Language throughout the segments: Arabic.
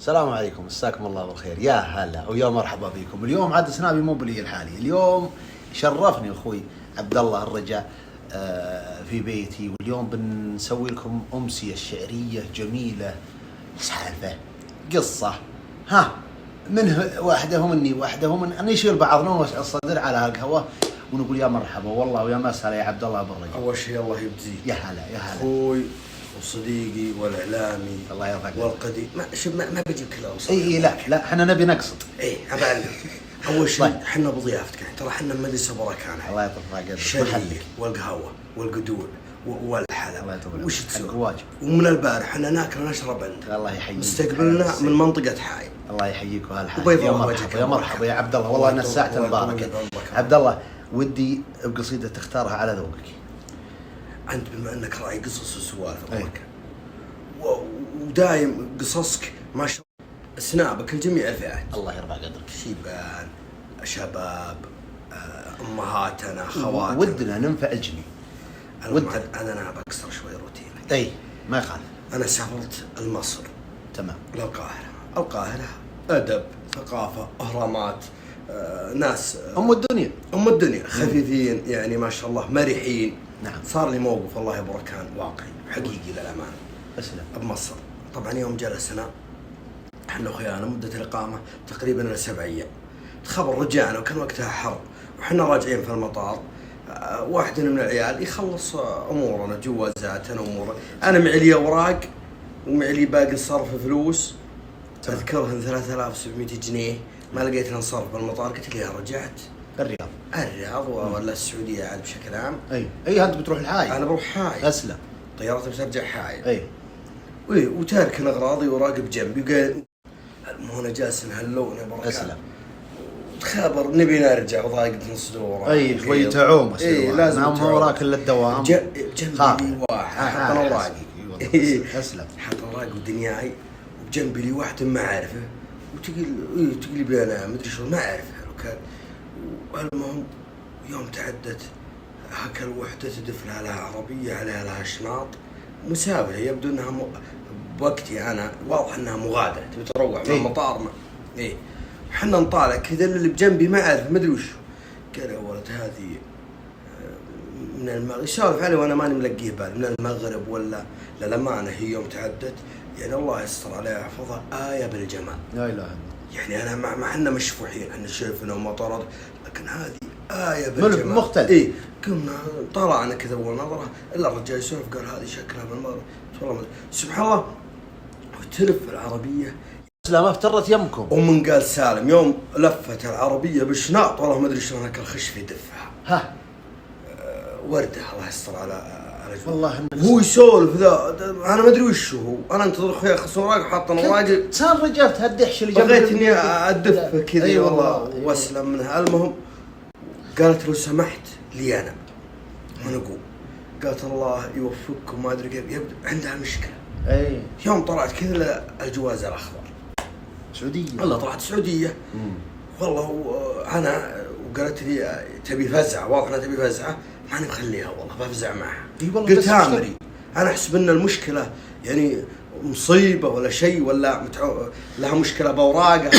السلام عليكم، مساكم الله بالخير. يا هلا ويا مرحبا بكم. اليوم عاد سنابي مو بلي الحالي. اليوم شرفني اخوي عبد الله الرجا في بيتي، واليوم بنسوي لكم امسيه شعريه جميله سالفه قصه. ها منه واحده مني واحده من نشيل بعض نوسع الصدر على هالقهوه ونقول يا مرحبا والله ويا مسهلا يا عبد الله بالرجا. اول شيء الله يجزيك. يا هلا يا هلا اخوي وصديقي والاعلامي الله يرضى والقديم. ما بجيب كلام صح. اي لا احنا نبي نقصد. ابعلم. اول شيء احنا بضيافتك، ترى احنا مجلس بركانه. الله يطول قدرك. الشريك والقهوه والقدول والحلا وش تسوي؟ واجب. ومن البارح احنا ناكل ونشرب عندك. الله يحييك. مستقبلنا من منطقه حاي. الله يحييك وهالحال. يا مرحبا يا مرحبا يا عبد الله، والله ان الساعه مباركه. عبد الله ودي بقصيده تختارها على ذوقك. انت بما انك راعي قصص وسوالف ودايم قصصك ما شاء الله سنابك الجميع الفئات. الله يرفع قدرك. شيبان، شباب، امهاتنا، خواتنا. ودنا ننفع الجميع. انا بكسر شوي روتينك. اي ما يخالف. انا سافرت لمصر. تمام. القاهره ادب، ثقافه، اهرامات، ناس ام الدنيا خفيفين يعني ما شاء الله، مرحين. نعم. صار لي موقف الله يبارك واقعي حقيقي للامانه. اسلم. بمصر طبعا يوم جلسنا احنا اخويانا مده الاقامه تقريبا 7 ايام. الخبر رجعنا وكان وقتها حر وحنا راجعين في المطار. واحد من العيال يخلص امورنا، جوازاتنا امورنا. انا معي لي اوراق ومعي لي باقي صرف فلوس اذكرهن 3700 جنيه. ما لقيت لها صرف بالمطار. قلت لها رجعت الرياض ولا السعوديه عاد بشكل عام. اي انت بتروح الحاي. انا بروح حاي. اسلم. طيارتي بترجع حاي. وتارك اغراضي وراقب جنبي وقال المو انا جالس نهلونا بركات. اسلم. تخابر نبي نرجع وضايقتني صدور. شوي تعوم. لازم ما وراك الا الدوام. جنبي لي واحد حط اوراقي. اسلم. حط اوراقي ودنياي وجنبي لي واحد ما اعرفه وتقول بي انا ما ادري شو ما اعرفه. المهم يوم تعدت هكا الوحدة تدف لها عربية عليها لها شناط مسابقة. يبدو انها بوقتي انا واضح انها مغادرة تبي تروح من المطار. حنا نطالع كذا اللي بجنبي ما اعرف ما ادري وش. قال يا ولد هذه من المغرب. يسولف علي وانا ماني ملقيه بالي من المغرب ولا للامانة. هي يوم تعدت يعني الله يستر عليها يحفظها آية بالجمال. لا اله الا الله. يعني انا ما احنا مشفوحين، احنا شايفنا ومطارات، لكن هذه آية بالجمال. مختلف. كنا طلعنا كذا اول نظرة الا الرجال يسولف قال هذه شكلها من المغرب. والله سبحان الله وتلف العربية. لا ما افترت يمكم. ومن قال سالم يوم لفت العربية بالشناط والله ما ادري شلون هكا الخش في دفها. وردة الله يستر على والله هو يسولف ذا انا ما ادري وش هو. انا انتظر اخويا خص اوراق حاط اوراقي. سان رجعت هالدحش اللي بغيت اني ادف كذا والله واسلم منها. المهم قالت لو سمحت لي انا ونقول. قالت الله يوفقكم ما ادري كيف. يبدو عندها مشكله. يوم طلعت كذا الجواز الاخضر سعوديه. والله طلعت سعوديه. والله انا وقالت لي تبي فزعه. واضح انها تبي فزعه. ماني مخليها والله بفزع معها. قلت امري انا احسب ان المشكله يعني مصيبه ولا شيء ولا لها مشكله باوراقها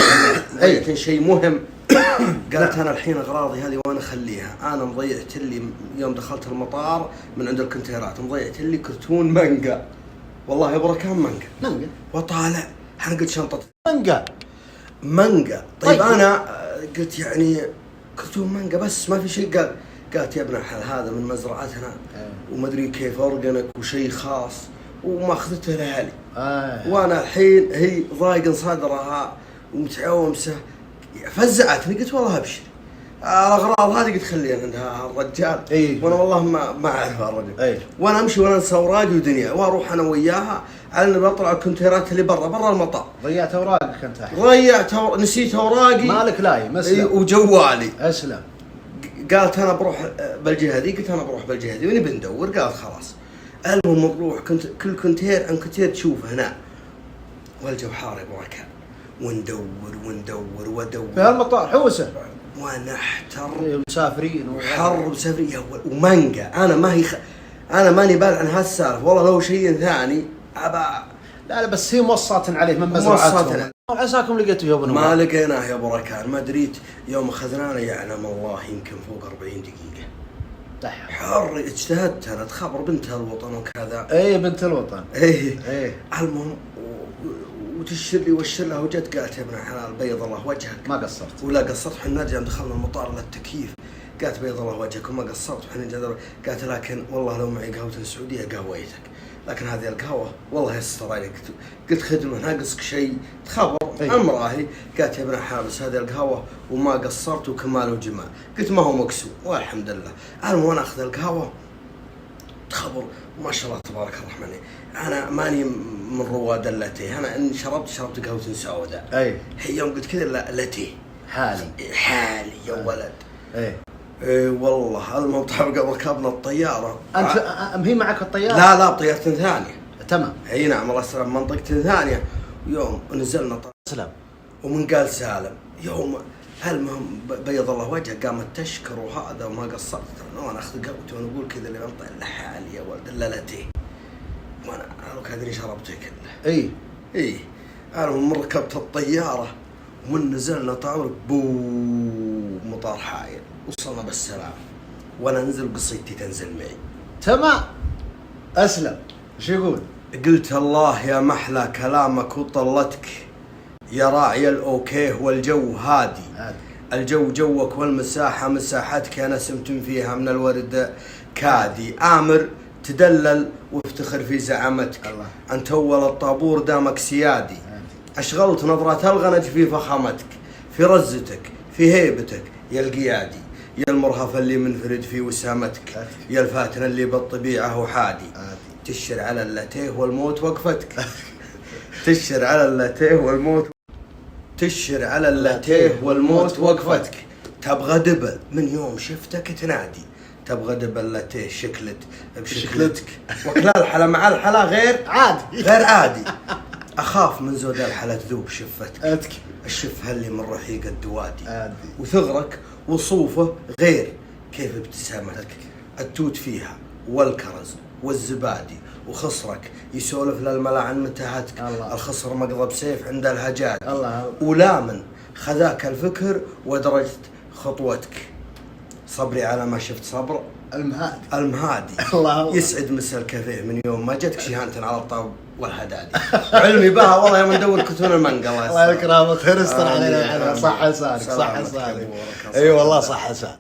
لكن شيء مهم. قالت انا الحين اغراضي هذه وانا اخليها. انا مضيعت لي يوم دخلت المطار من عند الكونتينرات مضيعت لي كرتون مانجا. والله بركان مانجا. وطالع انا قلت شنطه مانجا. طيب انا قلت يعني كرتون مانجا بس ما في شيء. قالت يا ابن الحلال هذا من مزرعتنا وما ادري كيف اورجنك وشيء خاص وما اخذته لهالي. وانا الحين هي ضايق صدرها ومتعومسه فزعتني. قلت والله ابشر الاغراض هذه قلت خليها عندها الرجال. وانا والله ما اعرف الرجل. وانا امشي وانا انسى اوراقي ودنيا واروح انا وياها على اني بطلع الكونتينرات اللي برا المطار. ضيعت اوراقك انت؟ نسيت اوراقي. مالك لايم. اسلم. وجوالي. اسلم. قالت انا بروح بالجهه ذي. قلت انا بروح بالجهه ذي ونبي ندور. قالت خلاص. المهم نروح كل كونتير عن كونتير تشوفه هنا والجو حار يا بركان وندور في المطار حوسه ونحتر مسافرين وحر مسافرين ومانجا. انا ماني بالغ عن هالسالفه والله. لو شيء ثاني لا بس هي موصاة عليه من مزرعتهم. عساكم لقيتوا يا ابو نواف؟ ما لقيناه يا ابو ركان، ما دريت يوم اخذناه يعلم الله يمكن فوق 40 دقيقة. حر اجتهدت انا تخبر بنت الوطن وكذا. اي بنت الوطن. اي المهم وتشر لي وشر لها وجت قالت يا ابن الحلال بيض الله وجهك. ما قصرت. ولا قصرت، احنا نرجع دخلنا المطار للتكييف قالت بيض الله وجهك وما قصرت. وحنا قالت لكن والله لو معي قهوة سعودية قهويتك، لكن هذه القهوة والله يستر عليك. قلت خدمة ناقصك شيء تخبر امرأة هي. قالت يا ابن الحلال بس هذه القهوة وما قصرت وكمال وجمال. قلت ما هو مكسور والحمد لله. المهم وانا اخذ القهوة تخبر ما شاء الله تبارك الرحمن. انا ماني من رواد اللاتيه، انا ان شربت قهوة سوداء. هي يوم قلت كذا لاتيه حالي يا ولد. اي والله. المهم طبعا ركبنا الطيارة. انت هي معك الطيارة؟ لا بطيارة ثانية. تمام. اي نعم الله يسلم، منطقة ثانية. يوم نزلنا سلام ومن قال سالم يوم. المهم بيض الله وجهه قامت تشكر وهذا وما قصرت. انا اخذ قهوتي وانا اقول كذا اللي منطق لحالي يا ولد الا لاتيه. وانا لو كادري شربته كله. اي المهم ركبت الطيارة ومن نزلنا طاولة مطار حائل وصلنا بالسلام. وانا انزل قصيدتي تنزل معي. تمام. اسلم ايش يقول؟ قلت الله يا محلى كلامك وطلتك يا راعي الاوكيه والجو هادي. الجو جوك والمساحة مساحتك يا نسمة فيها من الورد كادي. آمر تدلل وافتخر في زعامتك. الله. أنت أول الطابور دامك سيادي. أشغلت نظرة الغنج في فخامتك، في رزتك، في هيبتك يا القيادي، يا المرهف اللي منفرد في وسامتك، يا الفاتن اللي بالطبيعة وحادي. تشر على اللاتيه والموت وقفتك. تشر على اللاتيه والموت، تشر على اللاتيه والموت وقفتك. تبغى دبل من يوم شفتك تنادي. تبغى دبل لاتيه شكلت بشكلتك. وكلا الحلا مع الحلا غير عادي. أخاف من زود الحلا تذوب شفتك. الشفه اللي من رحيق الدوادي. وثغرك وصوفه غير كيف ابتسامتك. التوت فيها والكرز والزبادي. وخصرك يسولف للملا عن متاهتك. الخصر مقضب سيف عند الهجاد. ولا من خذاك الفكر ودرجت خطوتك. صبري على ما شفت صبر المهادي. الله يسعد مسا الكافيه من يوم ما جتك شهانة على الطاب والهدادي. علمي بها والله يوم ندور كتون المانجا. الله يكرمك خير يستر علينا. صح لسانك. اي والله صح لسانك.